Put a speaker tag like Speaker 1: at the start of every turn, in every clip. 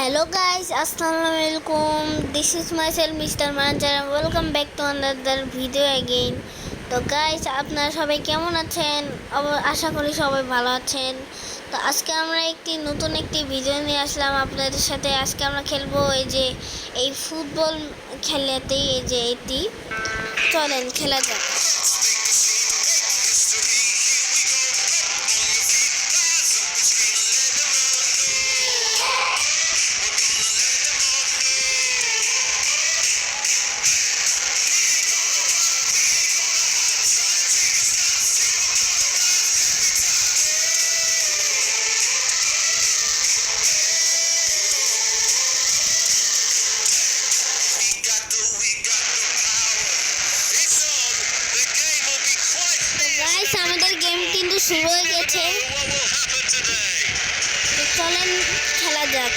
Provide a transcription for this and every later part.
Speaker 1: Hello guys, Assalamualaikum. This is myself Mr. Manjar and welcome back to another video again. তো guys আপনারা সবাই কেমন আছেন? আশা করি সবাই ভালো আছেন। তো আজকে আমরা নতুন একটি ভিডিও নিয়ে আসলাম আপনাদের সাথে। আজকে আমরা খেলবো এই ফুটবল খেলাতেই এটি। চলেন খেলা যাক। আমাদের গেম কিন্তু শুরু হয়ে গেছে, তো চলেন খেলা যাক।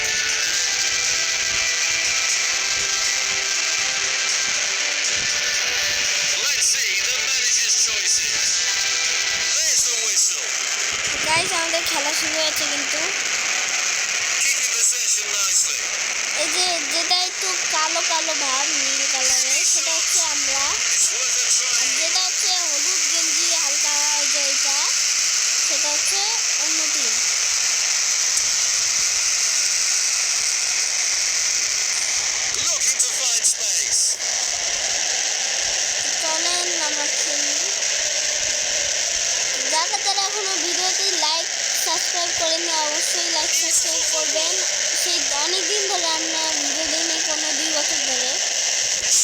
Speaker 1: গাইস আমাদের খেলা শুরু হয়েছে, কিন্তু এই যেটা একটু কালো কালো ভাব নীল কালারের সেটা হচ্ছে আমরা, আর যেটা হচ্ছে হলুদ গেঞ্জি হালকা এটা সেটা হচ্ছে অন্য টিম। চলেন আমরা খেলি। যারা যারা এখনো ভিডিওটি লাইক সাবস্ক্রাইব করেননি অবশ্যই লাইক সাবস্ক্রাইব করবেন। সেই অনেকদিন ধরে আমরা ভিডিও দিইনি, কোনো 2 বছর ধরে।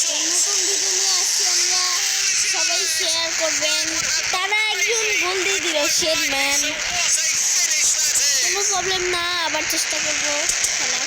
Speaker 1: তো নতুন ভিডিও নিয়ে আসছি আমরা, সবাই শেয়ার করবেন। তারা একজন গোল দিয়ে দিল, শেড ম্যান, কোনো প্রবলেম না, আবার চেষ্টা করবো খেলা।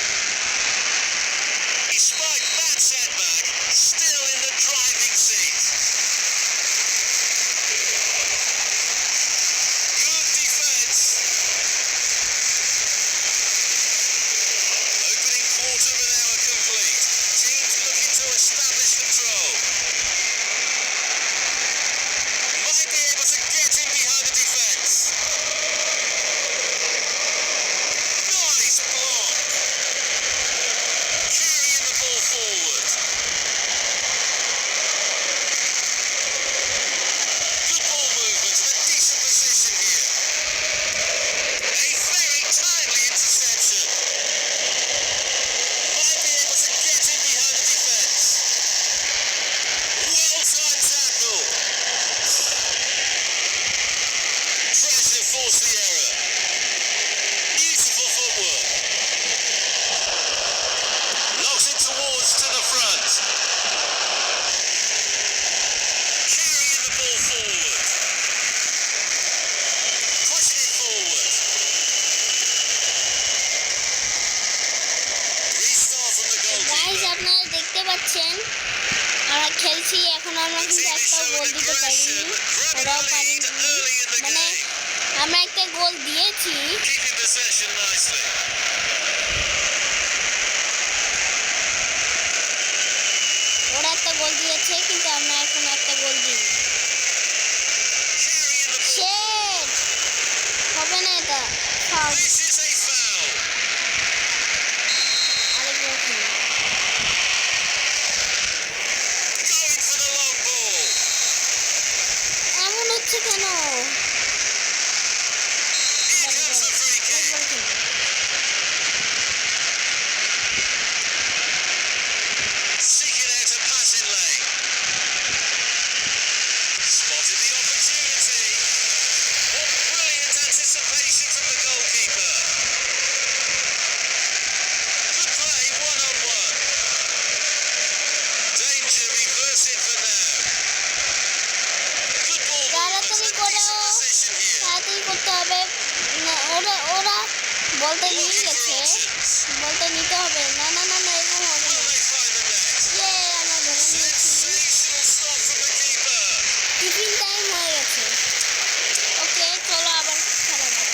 Speaker 1: আপনারা দেখতে পাচ্ছেন আমরা খেলছি, এখন আমরা কিন্তু একটা গোল দিতে পারিনি, ওরাও পারেনি। মানে আমরা একটা গোল দিয়েছি, ওরা একটা গোল দিয়েছে, কিন্তু আমরা এখন একটা গোল দিইনি। শেট হবে না, এটা ফাউল। আরেকবার খেলি। এমন হচ্ছে কেন? করতে হবে, ওরা বলতে নিয়ে গেছে, বলতে নিতে হবে। না না না না, এরকম হবে না। আমরা ধরে নিয়েছি, টিফিন টাইম হয়ে গেছে। ওকে চলো আবার খেলা যাক।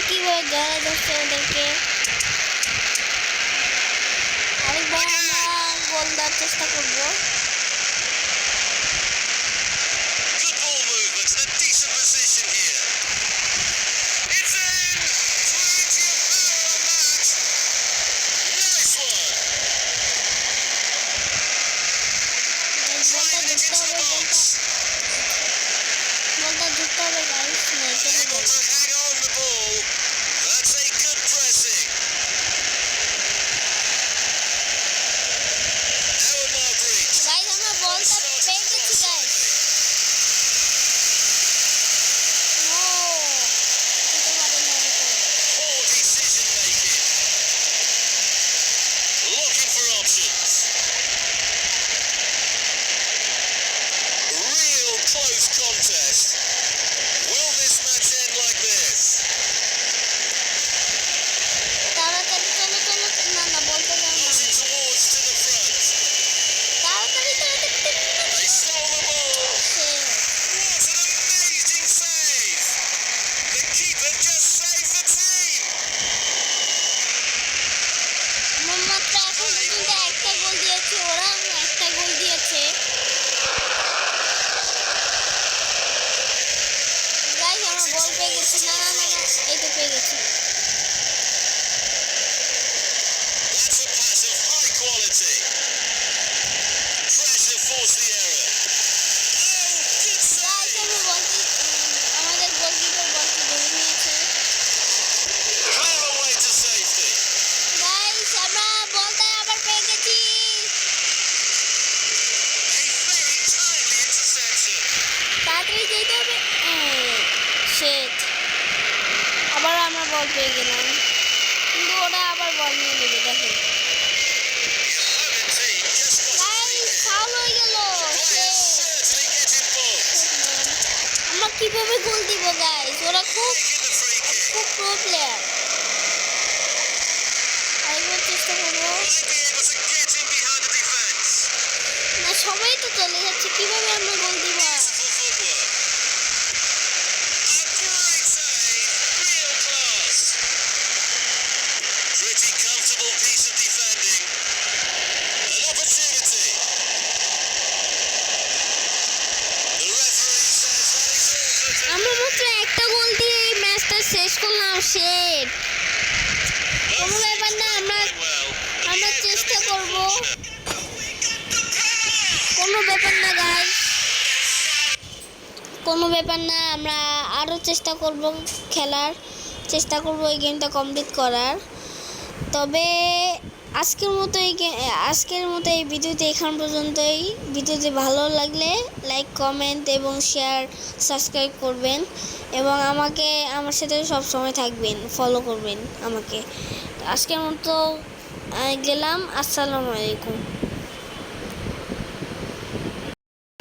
Speaker 1: কিভাবে গাড়া যাচ্ছে ওদেরকে। আরেকবার আমরা গোল দেওয়ার চেষ্টা করবো।
Speaker 2: Good ball movement and a decent position here. It's in! Plenty of power on that. Nice one.
Speaker 1: বলটা
Speaker 2: Driving it
Speaker 1: ধরতে
Speaker 2: into the
Speaker 1: হবে,
Speaker 2: box.
Speaker 1: বলটা ধরতে হবে গাইস, না চলে
Speaker 2: Able
Speaker 1: যাবে।
Speaker 2: to hang on the ball. That's a good pressing. Now a Marguerite.
Speaker 1: Guys আমরা বলটা পেয়ে গেছি গাইস। নো দিতে পারে না এরকম।
Speaker 2: Poor decision making. Looking for options. Real close contest. Will this match end like this?
Speaker 1: তাড়াতাড়ি চলো চলো, না না বলতে যাও না।
Speaker 2: Nodding towards to the front.
Speaker 1: তাড়াতাড়ি তাড়াতাড়ি
Speaker 2: They stole the ball. What an amazing save! The keeper just saved the team.
Speaker 1: মাত্র এখন পর্যন্ত একটা গোল দিয়েছে ওরা, একটা গোল দিয়েছে। গাইস আমরা বল পেয়ে গেছি, না না না না, এই তো পেয়ে গেছি।
Speaker 2: That's a pass of high quality. Pressure forced the error. Oh, good
Speaker 1: guys
Speaker 2: save!
Speaker 1: আমরা বলতে আমাদের গোলকিপার বলটি ধরে নিয়েছে।
Speaker 2: Clear away to safety.
Speaker 1: Guys আমরা বলটা আবার পেয়ে গেছি।
Speaker 2: A very timely interception.
Speaker 1: তাড়াতাড়ি যেতে হবে। শেট, আবার আমরা বল পেয়ে গেলাম, কিন্তু ওরা আবার বল নিয়ে নেবে। দেখেন
Speaker 2: The opponent team just got a free
Speaker 1: guys
Speaker 2: kick.
Speaker 1: Foul হয়ে গেল।
Speaker 2: Players certainly getting booked.
Speaker 1: আমরা কিভাবে গোল দিব গাইস, ওরা খুব
Speaker 2: Taking the free kick.
Speaker 1: খুব প্রো প্লেয়ার। আরেকবার চেষ্টা করবো।
Speaker 2: Might be able to get in behind the defence.
Speaker 1: না সবাই তো চলে যাচ্ছে, কিভাবে আমরা গোল দিব?
Speaker 2: Beautiful footwork. A great save. Real class. Pretty comfortable piece of defending. An opportunity. The referee says that is all for today.
Speaker 1: আমরা মাত্র একটা গোল দিয়ে এই ম্যাচটা শেষ করলাম। শেট,
Speaker 2: Both
Speaker 1: কোনো ব্যাপার
Speaker 2: teams
Speaker 1: না, আমরা
Speaker 2: playing well. The
Speaker 1: আমরা
Speaker 2: outcome
Speaker 1: চেষ্টা
Speaker 2: is
Speaker 1: করব।
Speaker 2: unfortunate.
Speaker 1: কোনো ব্যাপার না গাইস, কোনো ব্যাপার না, আমরা আরও চেষ্টা করব, খেলার চেষ্টা করব এই গেমটা কমপ্লিট করার। তবে আজকের মতো এই ভিডিওতে এখান পর্যন্তই। ভিডিওটি ভালো লাগলে লাইক, কমেন্ট এবং শেয়ার, সাবস্ক্রাইব করবেন এবং আমার সাথে সব সময় থাকবেন, ফলো করবেন আমাকে। আজকের মতো গেলাম। আসসালামু আলাইকুম।